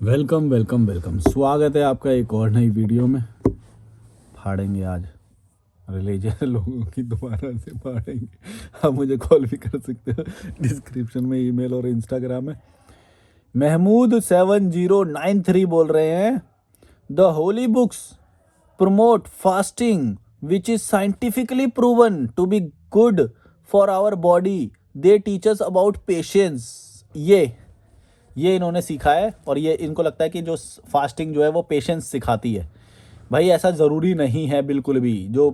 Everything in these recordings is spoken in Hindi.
वेलकम वेलकम वेलकम, स्वागत है आपका एक और नई वीडियो में। फाड़ेंगे आज रिलीजियस लोगों की, दोबारा से फाड़ेंगे। आप मुझे कॉल भी कर सकते हो, डिस्क्रिप्शन में ईमेल और इंस्टाग्राम है। महमूद7093 बोल रहे हैं, the holy books promote fasting which is scientifically proven to be good for our body. They teach us about patience. ये इन्होंने सीखा है और ये इनको लगता है कि जो फास्टिंग जो है वो पेशेंस सिखाती है। भाई ऐसा ज़रूरी नहीं है बिल्कुल भी। जो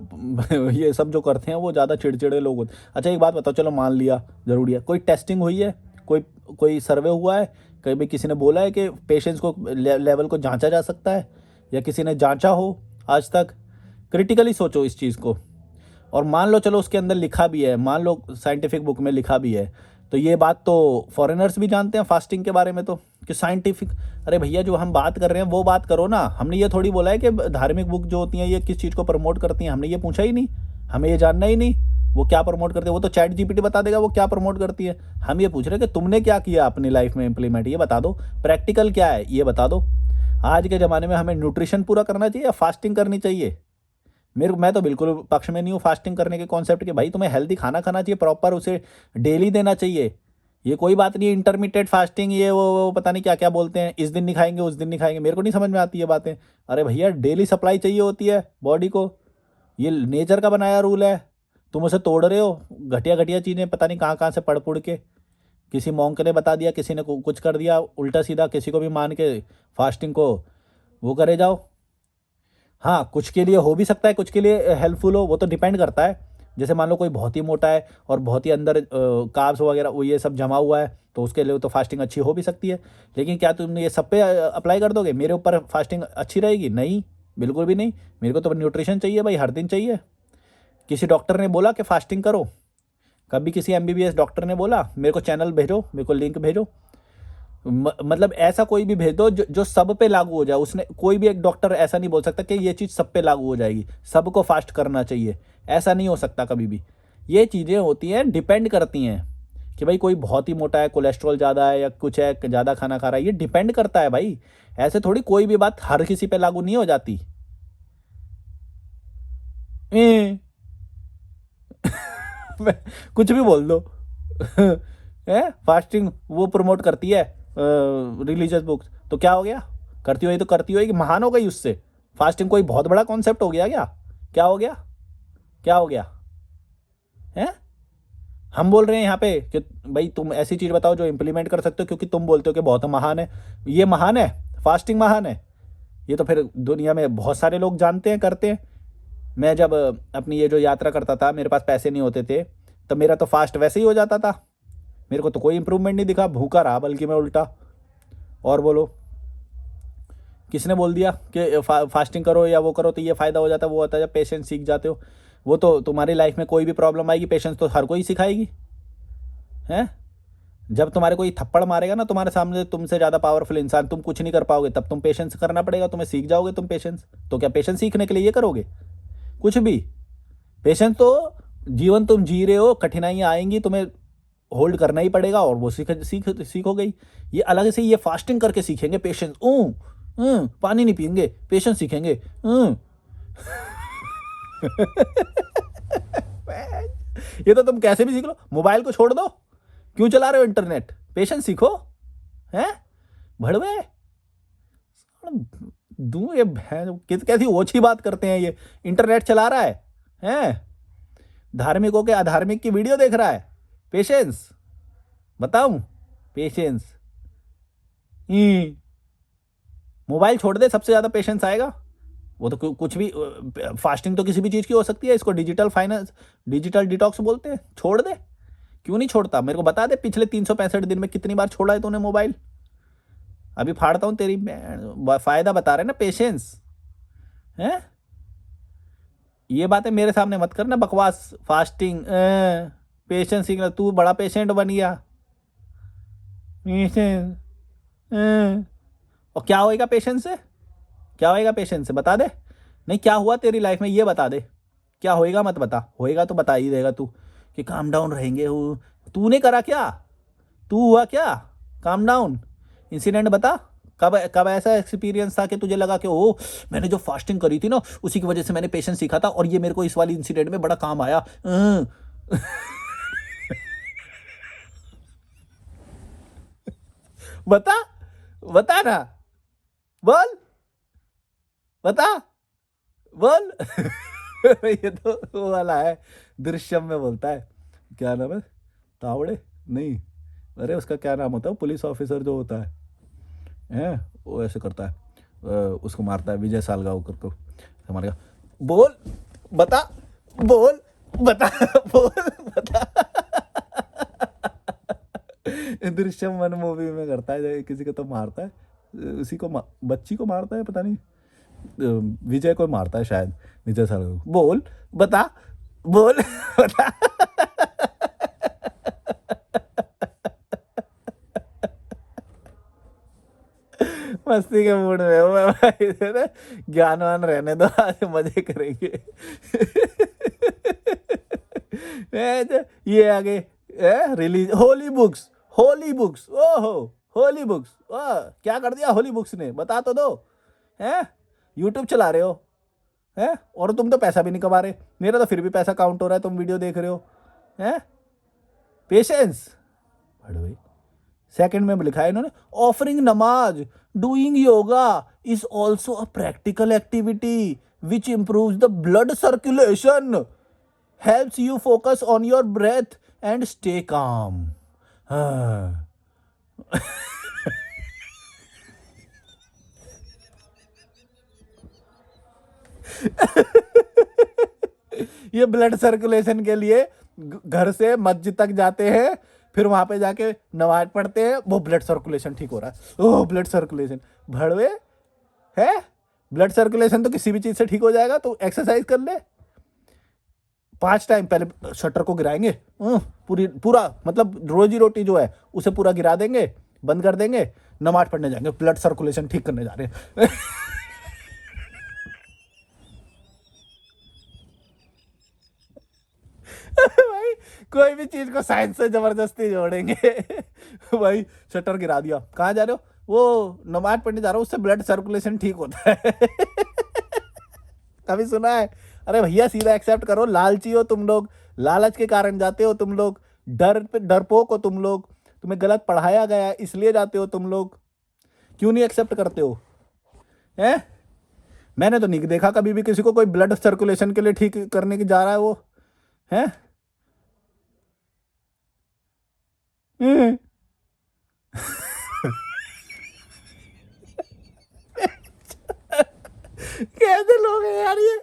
ये सब जो करते हैं वो ज़्यादा चिड़चिड़े लोग होते। अच्छा एक बात बताओ, चलो मान लिया ज़रूरी है, कोई टेस्टिंग हुई है, कोई कोई सर्वे हुआ है, कहीं भी किसी ने बोला है कि पेशेंस को लेवल को जांचा जा सकता है, या किसी ने जांचा हो आज तक? क्रिटिकली सोचो इस चीज़ को। और मान लो चलो उसके अंदर लिखा भी है, मान लो साइंटिफिक बुक में लिखा भी है, तो ये बात तो फॉरेनर्स भी जानते हैं फास्टिंग के बारे में, तो कि साइंटिफिक। अरे भैया जो हम बात कर रहे हैं वो बात करो ना। हमने ये थोड़ी बोला है कि धार्मिक बुक जो होती हैं ये किस चीज़ को प्रमोट करती हैं, हमने ये पूछा ही नहीं, हमें ये जानना ही नहीं वो क्या प्रमोट करती है। वो तो चैट जीपीटी बता देगा वो क्या प्रमोट करती है। हम ये पूछ रहे हैं कि तुमने क्या किया अपनी लाइफ में इम्प्लीमेंट, ये बता दो। प्रैक्टिकल क्या है ये बता दो। आज के ज़माने में हमें न्यूट्रिशन पूरा करना चाहिए या फास्टिंग करनी चाहिए? मैं तो बिल्कुल पक्ष में नहीं हूँ फास्टिंग करने के कॉन्सेप्ट के। भाई तुम्हें हेल्दी खाना खाना चाहिए, प्रॉपर उसे डेली देना चाहिए। ये कोई बात नहीं है इंटरमीडिएट फास्टिंग, ये वो पता नहीं क्या क्या बोलते हैं, इस दिन नहीं खाएंगे उस दिन नहीं खाएंगे, मेरे को नहीं समझ में आती ये बातें। अरे भैया डेली सप्लाई चाहिए होती है बॉडी को, ये नेचर का बनाया रूल है। तुम उसे तोड़ रहे हो, घटिया घटिया चीज़ें पता नहीं कहाँ कहाँ से पढ़ पुढ़ के। किसी मॉन्क ने बता दिया, किसी ने कुछ कर दिया उल्टा सीधा, किसी को भी मान के फास्टिंग को वो करे जाओ। हाँ कुछ के लिए हो भी सकता है, कुछ के लिए हेल्पफुल हो, वो तो डिपेंड करता है। जैसे मान लो कोई बहुत ही मोटा है और बहुत ही अंदर कार्ब्स वगैरह वो ये सब जमा हुआ है, तो उसके लिए तो फास्टिंग अच्छी हो भी सकती है। लेकिन क्या तुम ये सब पे अप्लाई कर दोगे? मेरे ऊपर फास्टिंग अच्छी रहेगी? नहीं, बिल्कुल भी नहीं। मेरे को तो न्यूट्रिशन चाहिए भाई, हर दिन चाहिए। किसी डॉक्टर ने बोला कि फास्टिंग करो? कभी किसी एमबीबीएस डॉक्टर ने बोला मेरे को चैनल भेजो, मेरे को लिंक भेजो? मतलब ऐसा कोई भी भेज दो जो सब पे लागू हो जाए। उसने कोई भी एक डॉक्टर ऐसा नहीं बोल सकता कि ये चीज़ सब पे लागू हो जाएगी, सबको फास्ट करना चाहिए, ऐसा नहीं हो सकता कभी भी। ये चीज़ें होती हैं, डिपेंड करती हैं कि भाई कोई बहुत ही मोटा है, कोलेस्ट्रॉल ज़्यादा है या कुछ है, ज़्यादा खाना खा रहा है, ये डिपेंड करता है भाई। ऐसे थोड़ी कोई भी बात हर किसी पे लागू नहीं हो जाती। कुछ भी बोल दो। है फास्टिंग वो प्रमोट करती है रिलीजियस बुक्स, तो क्या हो गया? करती हुई तो करती हुई महान हो गई उससे। फास्टिंग कोई बहुत बड़ा कॉन्सेप्ट हो गया क्या? क्या हो गया? क्या हो गया है? हम बोल रहे हैं यहाँ पे कि भाई तुम ऐसी चीज़ बताओ जो इम्प्लीमेंट कर सकते हो, क्योंकि तुम बोलते हो कि बहुत महान है। ये महान है? फास्टिंग महान है? ये तो फिर दुनिया में बहुत सारे लोग जानते हैं, करते हैं। मैं जब अपनी ये जो यात्रा करता था, मेरे पास पैसे नहीं होते थे, तो मेरा तो फास्ट वैसे ही हो जाता था। मेरे को तो कोई इंप्रूवमेंट नहीं दिखा, भूखा रहा बल्कि मैं उल्टा। और बोलो, किसने बोल दिया कि फास्टिंग करो या वो करो तो ये फ़ायदा हो जाता है वो होता है? जब पेशेंस सीख जाते हो, वो तो तुम्हारी लाइफ में कोई भी प्रॉब्लम आएगी पेशेंस तो हर कोई सिखाएगी है। जब तुम्हारे कोई थप्पड़ मारेगा ना तुम्हारे सामने, तुमसे ज़्यादा पावरफुल इंसान, तुम कुछ नहीं कर पाओगे, तब तुम पेशेंस करना पड़ेगा, तुम्हें सीख जाओगे तुम पेशेंस। तो क्या पेशेंस सीखने के लिए ये करोगे? कुछ भी। पेशेंस तो जीवन तुम जी रहे हो, कठिनाइयाँ आएंगी, तुम्हें होल्ड करना ही पड़ेगा और वो सीखो गई। ये अलग से ये फास्टिंग करके सीखेंगे पेशेंस, पानी नहीं पियेंगे पेशेंस सीखेंगे। ये तो तुम कैसे भी सीख लो, मोबाइल को छोड़ दो, क्यों चला रहे हो इंटरनेट? पेशेंस सीखो हैं भड़वे। दूं ये कैसी ओछी बात करते हैं ये। इंटरनेट चला रहा है हैं, धार्मिकों के अधार्मिक की वीडियो देख रहा है, पेशेंस बताऊं? पेशेंस मोबाइल छोड़ दे, सबसे ज़्यादा पेशेंस आएगा। वो तो कुछ भी, फास्टिंग तो किसी भी चीज़ की हो सकती है, इसको डिजिटल फाइनेंस, डिजिटल डिटॉक्स बोलते हैं। छोड़ दे, क्यों नहीं छोड़ता? मेरे को बता दे पिछले 365 दिन में कितनी बार छोड़ा है तूने मोबाइल। अभी फाड़ता हूँ तेरी। फ़ायदा बता रहे ना पेशेंस है। ये बातें मेरे सामने मत करना बकवास। फास्टिंग पेशेंस सीखना, तू बड़ा पेशेंट बन गया। पेशेंस और क्या होएगा पेशेंस से? क्या होएगा पेशेंस से? बता दे। नहीं क्या हुआ तेरी लाइफ में ये बता दे। क्या होएगा मत बता, होएगा तो बता ही देगा तू कि काम डाउन रहेंगे। तूने करा क्या? तू हुआ क्या काम डाउन? इंसिडेंट बता, कब कब ऐसा एक्सपीरियंस था कि तुझे लगा कि ओ मैंने जो फास्टिंग करी थी ना उसी की वजह से मैंने पेशेंस सीखा था और ये मेरे को इस वाली इंसिडेंट में बड़ा काम आया। बता, बता ना, बोल, बता, बोल। ये तो वो वाला है, दृश्यम में बोलता है, क्या नाम है, तावड़े नहीं, अरे उसका क्या नाम होता है, पुलिस ऑफिसर जो होता है वो ऐसे करता है, उसको मारता है विजय सालगांवकर को, हमारे बोल, बता, बोल, बता, बोल, बता। दृश्यम वन मूवी में करता है, किसी को तो मारता है, उसी को बच्ची को मारता है, पता नहीं, विजय को मारता है शायद, विजय सालगांव, बोल, बता, बोल, बता। मस्ती के मूड में हूँ मैं भाई, ना ज्ञानवान रहने दो, आज मजे करेंगे। ये आगे release holy books, holy books, ओहो, होली बुक्स, क्या कर दिया होली बुक्स ने, बता तो दो। हैं, यूट्यूब चला रहे हो हैं, और तुम तो पैसा भी नहीं कमा रहे, मेरा तो फिर भी पैसा काउंट हो रहा है, तुम वीडियो देख रहे हो हैं। पेशेंस भाई, सेकंड में लिखा है इन्होंने, ऑफरिंग नमाज, doing yoga is also a practical activity which improves the blood circulation, helps you focus on your breath and stay calm. हाँ। ये ब्लड सर्कुलेशन के लिए घर से मस्जिद तक जाते हैं, फिर वहां पे जाके नमाज पढ़ते हैं, वो ब्लड सर्कुलेशन ठीक हो रहा है, ओह ब्लड सर्कुलेशन, भड़वे है, ब्लड सर्कुलेशन तो किसी भी चीज से ठीक हो जाएगा, तो एक्सरसाइज कर ले 5 टाइम, पहले शटर को गिराएंगे, पूरा मतलब रोजी रोटी जो है उसे पूरा गिरा देंगे, बंद कर देंगे, नमाज पढ़ने जाएंगे, ब्लड सर्कुलेशन ठीक करने जा रहे हैं। भाई कोई भी चीज को साइंस से जबरदस्ती जोड़ेंगे। भाई शटर गिरा दिया, कहाँ जा रहे हो, वो नमाज पढ़ने जा रहा हूँ, उससे ब्लड सर्कुलेशन ठीक होता है। कभी सुना है? अरे भैया सीधा एक्सेप्ट करो, लालची हो तुम लोग, लालच के कारण जाते हो तुम लोग, डरपोक हो तुम लोग, तुम्हें गलत पढ़ाया गया इसलिए जाते हो तुम लोग, क्यों नहीं एक्सेप्ट करते हो हैं? मैंने तो नहीं देखा कभी भी किसी को कोई ब्लड सर्कुलेशन के लिए ठीक करने की जा रहा है वो है। कैसे लोग हैं यार ये।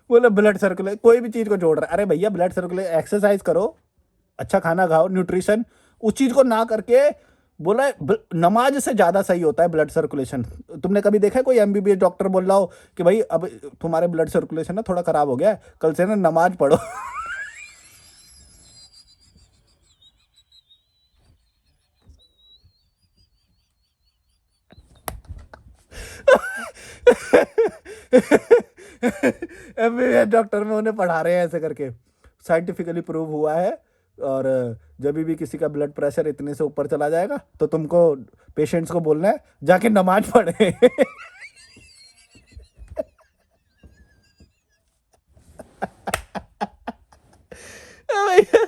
बोले ब्लड सर्कुलेशन, कोई भी चीज को जोड़ रहा है, अरे भैया ब्लड सर्कुलेशन, एक्सरसाइज करो, अच्छा खाना खाओ, न्यूट्रिशन, उस चीज को ना करके बोला नमाज से ज्यादा सही होता है ब्लड सर्कुलेशन। तुमने कभी देखा है कोई एमबीबीएस डॉक्टर बोल रहा हो कि भाई अब तुम्हारे ब्लड सर्कुलेशन ना थोड़ा खराब हो गया है, कल से ना नमाज पढ़ो। एमबीबीएस डॉक्टर में उन्हें पढ़ा रहे हैं ऐसे करके, साइंटिफिकली प्रूव हुआ है। और जब भी किसी का ब्लड प्रेशर इतने से ऊपर चला जाएगा तो तुमको पेशेंट्स को बोलना है जाके नमाज पढ़े। भैया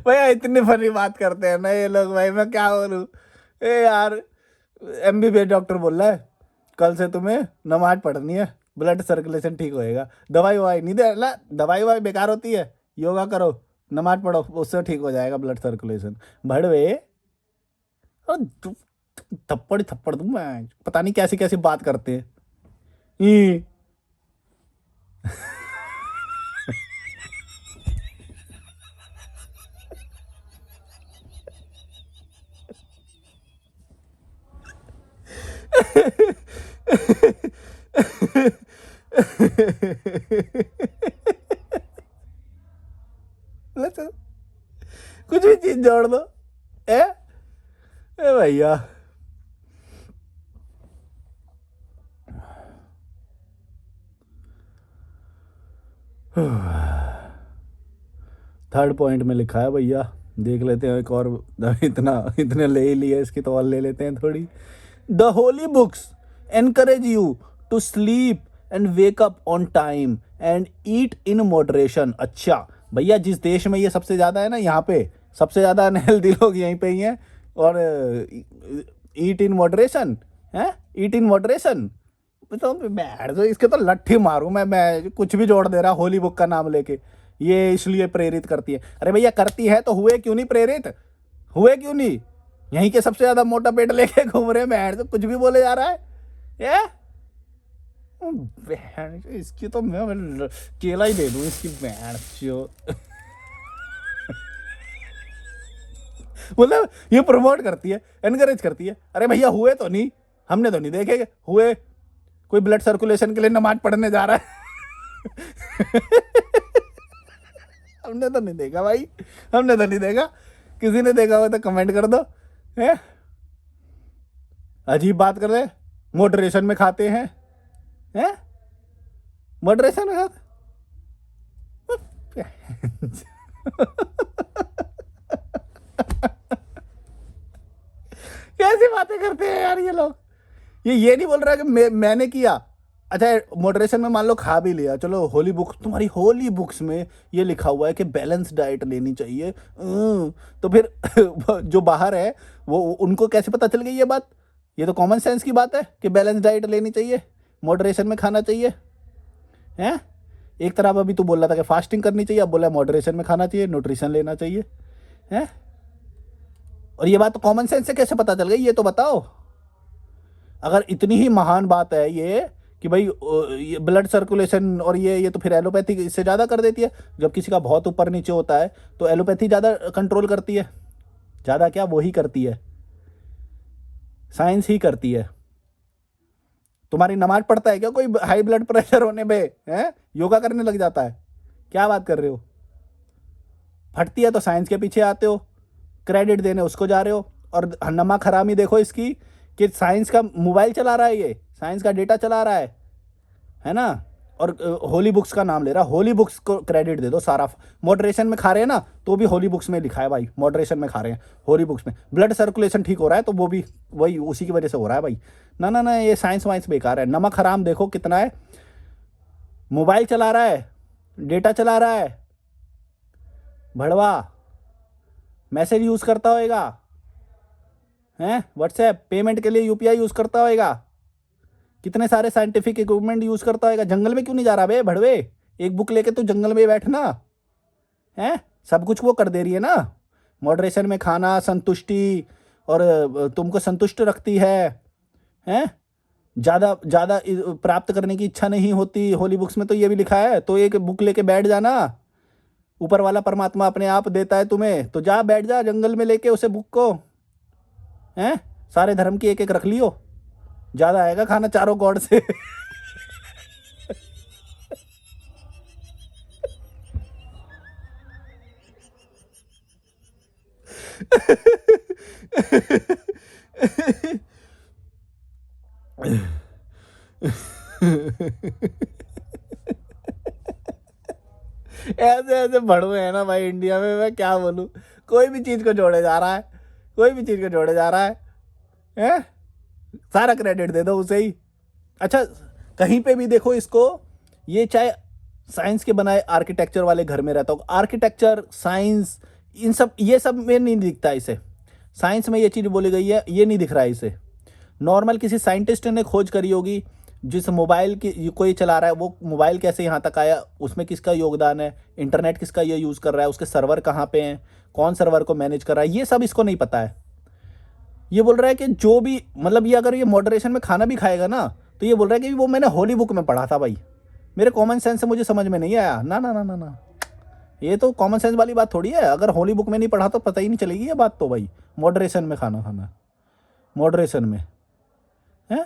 भैया इतनी फनी बात करते हैं ना ये लोग, भाई मैं क्या बोलूं। ए यार, एमबीबीएस डॉक्टर बोल रहा है कल से तुम्हें नमाज पढ़नी है, ब्लड सर्कुलेशन ठीक होएगा, दवाई ववाई नहीं दे ला, दवाई ववाई बेकार होती है, योगा करो, नमाज पढ़ो, उससे ठीक हो जाएगा ब्लड सर्कुलेशन। भड़वे, थप्पड़ थप्पड़ दूं मैं, पता नहीं कैसी कैसी बात करते हैं। ई। कुछ भी चीज जोड़ दो ए, ए भैया। थर्ड पॉइंट में लिखा है भैया, देख लेते हैं एक और। इतना इतने ले ही लिए इसकी तो और ले लेते हैं थोड़ी। The holy books encourage you to sleep and wake up on time and eat in moderation. अच्छा भैया, जिस देश में ये सबसे ज़्यादा है ना, यहाँ पे सबसे ज़्यादा अनहेल्दी लोग यहीं पे ही हैं। और ईट इन मॉडरेशन है, ईट इन मॉडरेशन। तो बैठ जो, इसके तो लट्ठी मारूं मैं कुछ भी जोड़ दे रहा होली बुक का नाम लेके। ये इसलिए प्रेरित करती है। अरे भैया करती है तो हुए क्यों नहीं प्रेरित, हुए क्यों नहीं? यहीं के सबसे ज्यादा मोटा पेट लेके घूम रहे हैं, बैठ तो कुछ भी बोले जा रहा है ये। बहन इसकी तो मैं केला ही दे दूं इसकी बहन चो। मतलब ये प्रमोट करती है, एनकरेज करती है। अरे भैया हुए तो नहीं, हमने तो नहीं देखे हुए। कोई ब्लड सर्कुलेशन के लिए नमाज पढ़ने जा रहा है। हमने तो नहीं देखा भाई, हमने तो नहीं देखा। किसी ने देखा हो तो कमेंट कर दो। है अजीब बात कर रहे, मॉडरेशन में खाते हैं, हैं मॉडरेशन में खाते। कैसी बातें करते हैं यार ये लोग। ये नहीं बोल रहा कि मैंने किया। अच्छा मॉडरेशन में मान लो खा भी लिया, चलो होली बुक, तुम्हारी होली बुक्स में ये लिखा हुआ है कि बैलेंस डाइट लेनी चाहिए। तो फिर जो बाहर है वो उनको कैसे पता चल गई ये बात? ये तो कॉमन सेंस की बात है कि बैलेंस डाइट लेनी चाहिए, मॉडरेशन में खाना चाहिए। हैं एक तरफ अभी तू बोल रहा था कि फास्टिंग करनी चाहिए, अब बोला मॉडरेशन में खाना चाहिए, न्यूट्रिशन लेना चाहिए। हैं और ये बात तो कॉमन सेंस से कैसे पता चल गई, ये तो बताओ। अगर इतनी ही महान बात है ये कि भाई ये ब्लड सर्कुलेशन और ये तो फिर एलोपैथी इससे ज़्यादा कर देती है। जब किसी का बहुत ऊपर नीचे होता है तो एलोपैथी ज़्यादा कंट्रोल करती है। ज़्यादा क्या, वो ही करती है, साइंस ही करती है। तुम्हारी नमाज पढ़ता है क्या कोई हाई ब्लड प्रेशर होने पे? हैं योगा करने लग जाता है? क्या बात कर रहे हो? फटती है तो साइंस के पीछे आते हो, क्रेडिट देने उसको जा रहे हो। और नमक हरामी देखो इसकी, कि साइंस का मोबाइल चला रहा है, ये साइंस का डेटा चला रहा है ना। और होली बुक्स का नाम ले रहा, होली बुक्स को क्रेडिट दे दो सारा। मॉडरेशन में खा रहे हैं ना, तो भी होली बुक्स में लिखा है भाई, मॉडरेशन में खा रहे हैं, होली बुक्स में ब्लड सर्कुलेशन ठीक हो रहा है तो वो भी वही उसी की वजह से हो रहा है भाई। ना ना ना, ये साइंस वाइंस बेकार है। नमक हराम देखो कितना है, मोबाइल चला रहा है, डेटा चला रहा है, भड़वा मैसेज यूज़ करता होएगा, हैं व्हाट्सएप पेमेंट के लिए यूपीआई यूज़ करता होएगा, कितने सारे साइंटिफिक इक्विपमेंट यूज़ करता होएगा। जंगल में क्यों नहीं जा रहा बे भड़वे? एक बुक लेके तो जंगल में बैठना है, सब कुछ वो कर दे रही है ना। मॉडरेशन में खाना, संतुष्टि, और तुमको संतुष्ट रखती है। हैं ज़्यादा ज़्यादा प्राप्त करने की इच्छा नहीं होती, होली बुक्स में तो ये भी लिखा है। तो एक बुक लेके बैठ जाना, ऊपर वाला परमात्मा अपने आप देता है तुम्हें, तो जा बैठ जा जंगल में लेके उसे बुक को। हैं सारे धर्म की एक एक रख लियो, ज़्यादा आएगा खाना चारों गॉड से। ऐसे ऐसे भड़वे हैं ना भाई इंडिया में, मैं क्या बोलूँ। कोई भी चीज़ को जोड़े जा रहा है, कोई भी चीज़ को जोड़े जा रहा है, हैं सारा क्रेडिट दे दो उसे ही। अच्छा कहीं पे भी देखो इसको, ये चाहे साइंस के बनाए आर्किटेक्चर वाले घर में रहता हो, आर्किटेक्चर साइंस इन सब ये सब में नहीं दिखता इसे। साइंस में ये चीज़ बोली गई है, ये नहीं दिख रहा है इसे। नॉर्मल किसी साइंटिस्ट ने खोज करी होगी, जिस मोबाइल की कोई चला रहा है, वो मोबाइल कैसे यहाँ तक आया, उसमें किसका योगदान है, इंटरनेट किसका ये यूज़ कर रहा है, उसके सर्वर कहाँ पे हैं, कौन सर्वर को मैनेज कर रहा है, ये सब इसको नहीं पता है। ये बोल रहा है कि जो भी मतलब ये अगर ये मॉडरेशन में खाना भी खाएगा ना, तो ये बोल रहा है कि वो मैंने होली बुक में पढ़ा था भाई, मेरे कॉमन सेंस से मुझे समझ में नहीं आया। ना ना ना ना ना, ये तो कॉमन सेंस वाली बात थोड़ी है। अगर होली बुक में नहीं पढ़ा तो पता ही नहीं चलेगी ये बात तो भाई। मॉडरेशन में खाना खाना, मॉडरेशन में है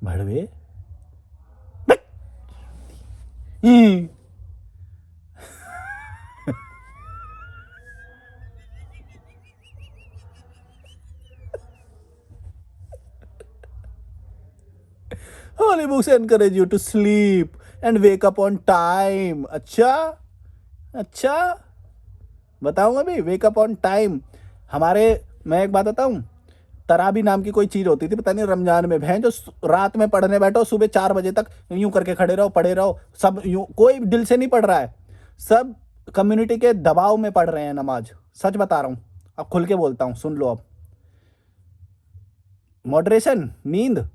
भड़वे। Hmm. Holy books encourage you to sleep and wake up on time. अच्छा अच्छा, बताऊंगा भी, वेक अप ऑन टाइम। हमारे, मैं एक बात बताऊं, तराबी नाम की कोई चीज होती थी, पता नहीं रमजान में भैं जो रात में पढ़ने बैठो, सुबह 4 बजे तक यूं करके खड़े रहो, पढ़े रहो, सब यूं, कोई दिल से नहीं पढ़ रहा है, सब कम्युनिटी के दबाव में पढ़ रहे हैं नमाज। सच बता रहा हूं, अब खुल के बोलता हूं, सुन लो अब। मॉडरेशन, नींद,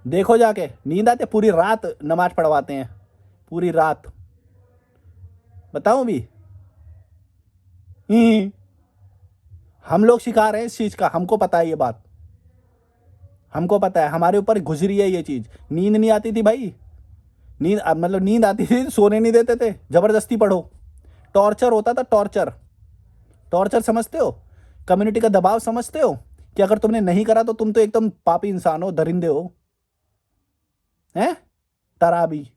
देखो जाके नींद आते, पूरी रात नमाज पढ़वाते हैं, पूरी रात। बताऊं भी, हम लोग शिकार हैं इस चीज का, हमको पता है ये बात, हमको पता है, हमारे ऊपर गुजरी है ये चीज। नींद नहीं आती थी भाई, नींद मतलब नींद आती थी, सोने नहीं देते थे, जबरदस्ती पढ़ो, टॉर्चर होता था, टॉर्चर। टॉर्चर समझते हो, कम्युनिटी का दबाव समझते हो, कि अगर तुमने नहीं करा तो तुम तो एकदम पापी इंसान हो, दरिंदे हो, हैं? तराबी,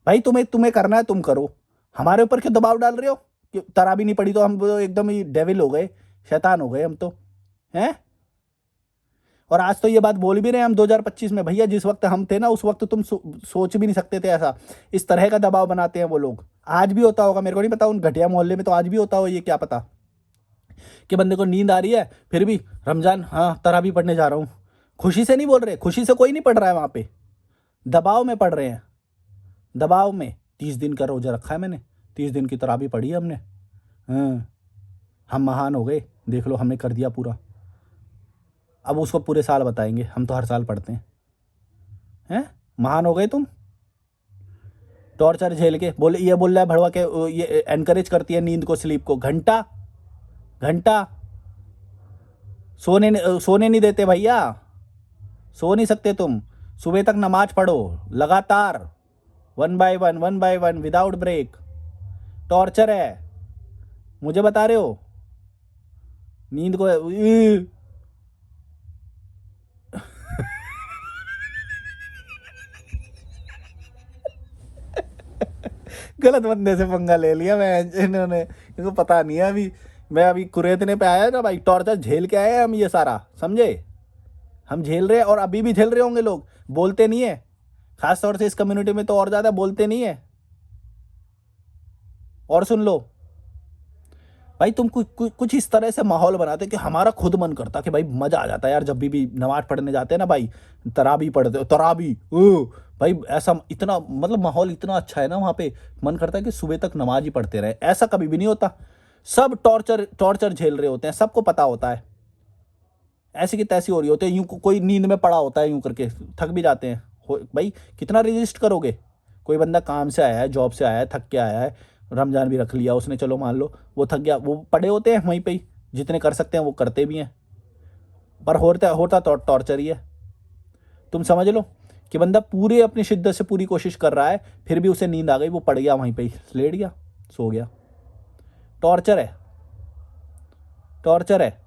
भाई तुम्हें तुम्हें करना है तुम करो, हमारे ऊपर क्यों दबाव डाल रहे हो कि तराबी नहीं पड़ी तो हम तो एकदम ही डेविल हो गए, शैतान हो गए हम तो, हैं? और आज तो ये बात बोल भी रहे हैं हम 2025 में, भैया जिस वक्त हम थे ना उस वक्त तुम सोच भी नहीं सकते थे ऐसा। इस तरह का दबाव बनाते हैं वो लोग, आज भी होता होगा, मेरे को नहीं पता, उन घटिया मोहल्ले में तो आज भी होता हो, ये क्या पता, कि बंदे को नींद आ रही है फिर भी रमजान, हाँ तराबी पढ़ने जा रहा हूँ, खुशी से नहीं बोल रहे, खुशी से कोई नहीं पढ़ रहा है वहाँ पे, दबाव में पढ़ रहे हैं, दबाव में। 30 दिन का रोजा रखा है मैंने, 30 दिन की तराबी पढ़ी है हमने, हाँ, हम महान हो गए, देख लो हमने कर दिया पूरा। अब उसको पूरे साल बताएंगे, हम तो हर साल पढ़ते हैं, हैं? महान हो गए तुम, टॉर्चर झेल के। बोले, ये बोल रहा है भड़वा के, ये एनकरेज करती है नींद को, स्लीप को, घंटा घंटा सोने नहीं देते भैया, सो नहीं सकते तुम, सुबह तक नमाज पढ़ो लगातार, 1 by 1 1 by 1 without break, torture है, मुझे बता रहे हो नींद को? गलत बंदे से पंगा ले लिया मैं, इन्होंने, इनको पता नहीं है अभी, मैं अभी कुरेदने पे आया ना भाई, टॉर्चर झेल के आए हम, ये सारा समझे, हम झेल रहे हैं और अभी भी झेल रहे होंगे लोग, बोलते नहीं है, खास तौर से इस कम्युनिटी में तो और ज्यादा बोलते नहीं है। और सुन लो भाई, तुम कुछ इस तरह से माहौल बनाते कि हमारा खुद मन करता कि भाई मजा आ जाता है यार, जब भी नमाज पढ़ने जाते हैं ना भाई, तराबी पढ़ते हो, तराबी ओ भाई, ऐसा इतना मतलब माहौल इतना अच्छा है ना वहाँ पे, मन करता है कि सुबह तक नमाज ही पढ़ते रहे। ऐसा कभी भी नहीं होता, सब टॉर्चर टॉर्चर झेल रहे होते हैं, सबको पता होता है, ऐसी की तैसी हो रही होती है, यूं कोई नींद में पड़ा होता है, यूं करके थक भी जाते हैं। भाई कितना रजिस्ट करोगे, कोई बंदा काम से आया है, जॉब से आया है, थक के आया है, रमजान भी रख लिया उसने, चलो मान लो वो थक गया, वो पड़े होते हैं वहीं पे ही, जितने कर सकते हैं वो करते भी हैं, पर होता होता तो टॉर्चर ही है। तुम समझ लो कि बंदा पूरी अपनी शिद्दत से पूरी कोशिश कर रहा है, फिर भी उसे नींद आ गई, वो पड़ गया वहीं पे ही, लेट गया, सो गया, टॉर्चर है, टॉर्चर है।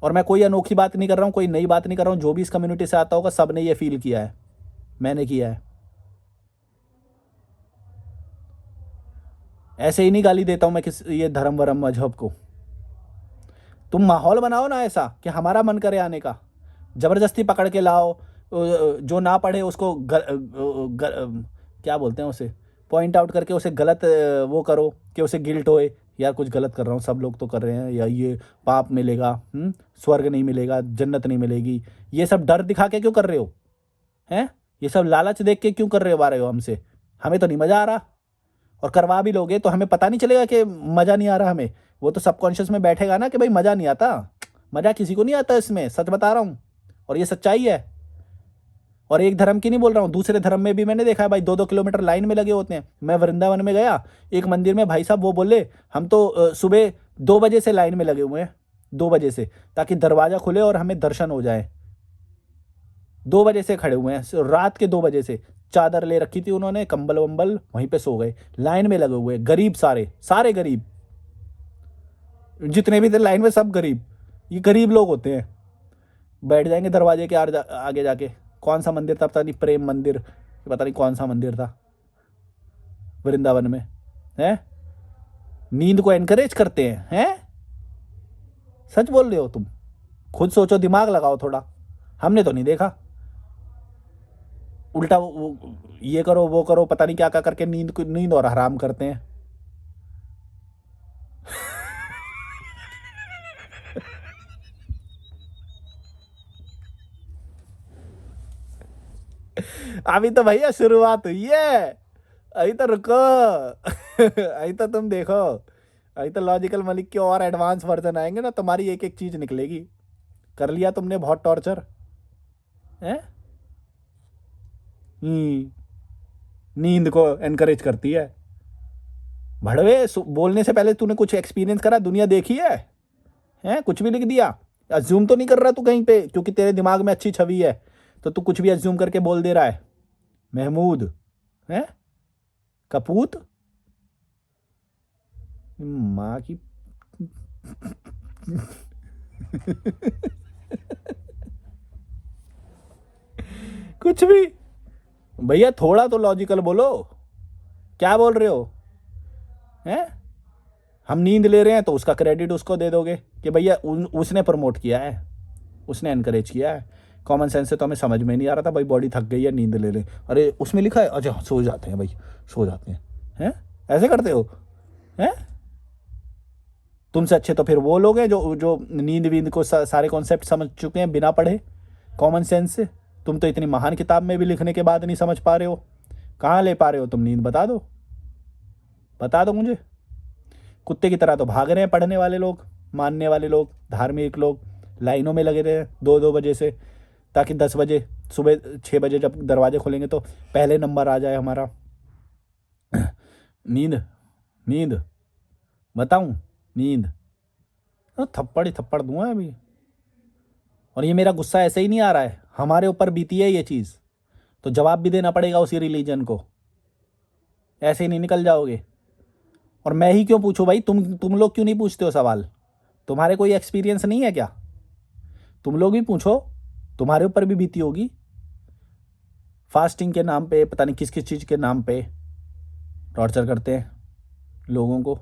और मैं कोई अनोखी बात नहीं कर रहा हूँ, कोई नई बात नहीं कर रहा हूँ, जो भी इस कम्युनिटी से आता होगा सब ने ये फील किया है, मैंने किया है। ऐसे ही नहीं गाली देता हूँ मैं किस ये धर्म वरम मजहब को, तुम माहौल बनाओ ना ऐसा कि हमारा मन करे आने का, जबरदस्ती पकड़ के लाओ, जो ना पढ़े उसको क्या बोलते हैं उसे, पॉइंट आउट करके उसे गलत वो करो कि उसे गिल्ट होए, यार कुछ गलत कर रहा हूँ, सब लोग तो कर रहे हैं, या ये पाप मिलेगा, स्वर्ग नहीं मिलेगा, जन्नत नहीं मिलेगी, ये सब डर दिखा के क्यों कर रहे हो, हैं? ये सब लालच देख के क्यों कर रहे हो हमसे? हमें तो नहीं मज़ा आ रहा, और करवा भी लोगे तो हमें पता नहीं चलेगा कि मज़ा नहीं आ रहा हमें, वो तो सबकॉन्शियस में बैठेगा ना कि भाई मज़ा नहीं आता, मज़ा किसी को नहीं आता इसमें, सच बता रहा हूँ, और ये सच्चाई है। और एक धर्म की नहीं बोल रहा हूँ, दूसरे धर्म में भी मैंने देखा है भाई, 2-2 किलोमीटर लाइन में लगे होते हैं। मैं वृंदावन में गया, एक मंदिर में भाई साहब वो बोले, हम तो सुबह 2 बजे से लाइन में लगे हुए हैं, 2 बजे से, ताकि दरवाज़ा खुले और हमें दर्शन हो जाए। 2 बजे से खड़े हुए हैं, रात के 2 बजे से, चादर ले रखी थी उन्होंने, कंबल वंबल, वहीं पे सो गए, लाइन में लगे हुए, गरीब, सारे सारे गरीब, जितने भी थे लाइन में सब गरीब, ये गरीब लोग होते हैं। बैठ जाएंगे दरवाजे के आगे जाके, कौन सा मंदिर था पता नहीं, प्रेम मंदिर, पता नहीं कौन सा मंदिर था वृंदावन में, है? नींद को एनकरेज करते हैं? सच बोल रहे हो तुम? खुद सोचो, दिमाग लगाओ थोड़ा, हमने तो नहीं देखा। उल्टा ये करो वो करो, पता नहीं क्या क्या करके नींद और हराम करते हैं। अभी तो भैया शुरुआत हुई है, अभी तो रुको। अभी तो तुम देखो, अभी तो लॉजिकल मलिक के और एडवांस वर्जन आएंगे ना, तुम्हारी एक एक चीज निकलेगी। कर लिया तुमने बहुत टॉर्चर है। नींद को एनकरेज करती है। भड़वे बोलने से पहले तूने कुछ एक्सपीरियंस करा, दुनिया देखी है? हैं, कुछ भी लिख दिया। अज्यूम तो नहीं कर रहा तू कहीं पे, क्योंकि तेरे दिमाग में अच्छी छवि है तो तू कुछ भी अज्यूम करके बोल दे रहा है। महमूद है कपूत माँ की। कुछ भी भैया, थोड़ा तो लॉजिकल बोलो। क्या बोल रहे हो? हैं, हम नींद ले रहे हैं तो उसका क्रेडिट उसको दे दोगे कि भैया उसने प्रमोट किया है, उसने एनकरेज किया है। कॉमन सेंस से तो हमें समझ में नहीं आ रहा था भाई, बॉडी थक गई है नींद ले ले, अरे उसमें लिखा है, अच्छा सो जाते हैं भाई, सो जाते हैं। ऐसे करते हो? हैं, तुमसे अच्छे तो फिर वो लोग हैं जो जो नींद वींद को सारे कॉन्सेप्ट समझ चुके हैं बिना पढ़े, कॉमन सेंस से। तुम तो इतनी महान किताब में भी लिखने के बाद नहीं समझ पा रहे हो। कहाँ ले पा रहे हो तुम नींद? बता दो, बता दो मुझे। कुत्ते की तरह तो भाग रहे हैं पढ़ने वाले लोग, मानने वाले लोग, धार्मिक लोग, लाइनों में लगे रहे हैं 2-2 बजे से, ताकि 10 बजे, सुबह 6 बजे जब दरवाजे खोलेंगे तो पहले नंबर आ जाए हमारा। नींद, नींद बताऊं? नींद तो थप्पड़ ही थप्पड़ दूंगा अभी। और ये मेरा गुस्सा ऐसे ही नहीं आ रहा है, हमारे ऊपर बीती है ये चीज़, तो जवाब भी देना पड़ेगा उसी रिलीजन को। ऐसे ही नहीं निकल जाओगे। और मैं ही क्यों पूछूं भाई, तुम लोग क्यों नहीं पूछते हो सवाल? तुम्हारे कोई एक्सपीरियंस नहीं है क्या? तुम लोग भी पूछो, तुम्हारे ऊपर भी बीती होगी। फास्टिंग के नाम पे, पता नहीं किस किस चीज़ के नाम पे टॉर्चर करते हैं लोगों को।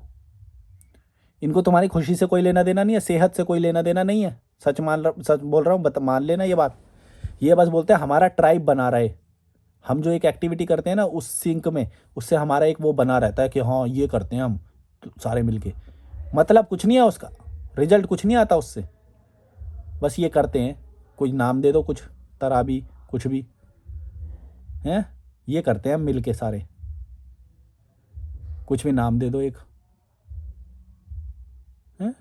इनको तुम्हारी खुशी से कोई लेना देना नहीं है, सेहत से कोई लेना देना नहीं है। सच बोल रहा हूँ, मान लेना ये बात। ये बस बोलते हैं हमारा ट्राइब बना रहे। हम जो एक एक्टिविटी करते हैं ना उस सिंक में, उससे हमारा एक वो बना रहता है कि हाँ ये करते हैं हम तो सारे मिलके। मतलब कुछ नहीं है उसका, रिजल्ट कुछ नहीं आता उससे, बस ये करते हैं। कुछ नाम दे दो, कुछ तराबी, कुछ भी हैं, ये करते हैं हम मिल के सारे। कुछ भी नाम दे दो एक। हैं,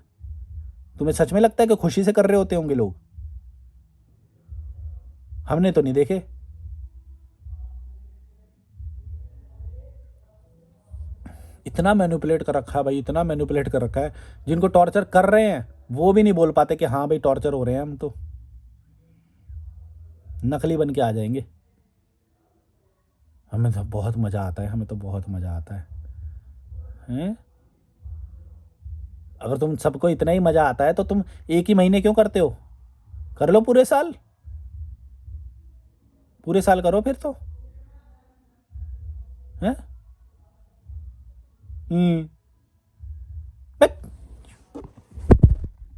तुम्हें सच में लगता है कि खुशी से कर रहे होते होंगे लोग? हमने तो नहीं देखे। इतना मैनिपुलेट कर रखा है भाई, इतना मैनिपुलेट कर रखा है। जिनको टॉर्चर कर रहे हैं वो भी नहीं बोल पाते कि हाँ भाई टॉर्चर हो रहे हैं, हम तो नकली बन के आ जाएंगे। हमें तो बहुत मज़ा आता है, हमें तो बहुत मज़ा आता है। हैं, अगर तुम सबको इतना ही मज़ा आता है तो तुम एक ही महीने क्यों करते हो? कर लो पूरे साल, पूरे साल करो फिर तो। हैं,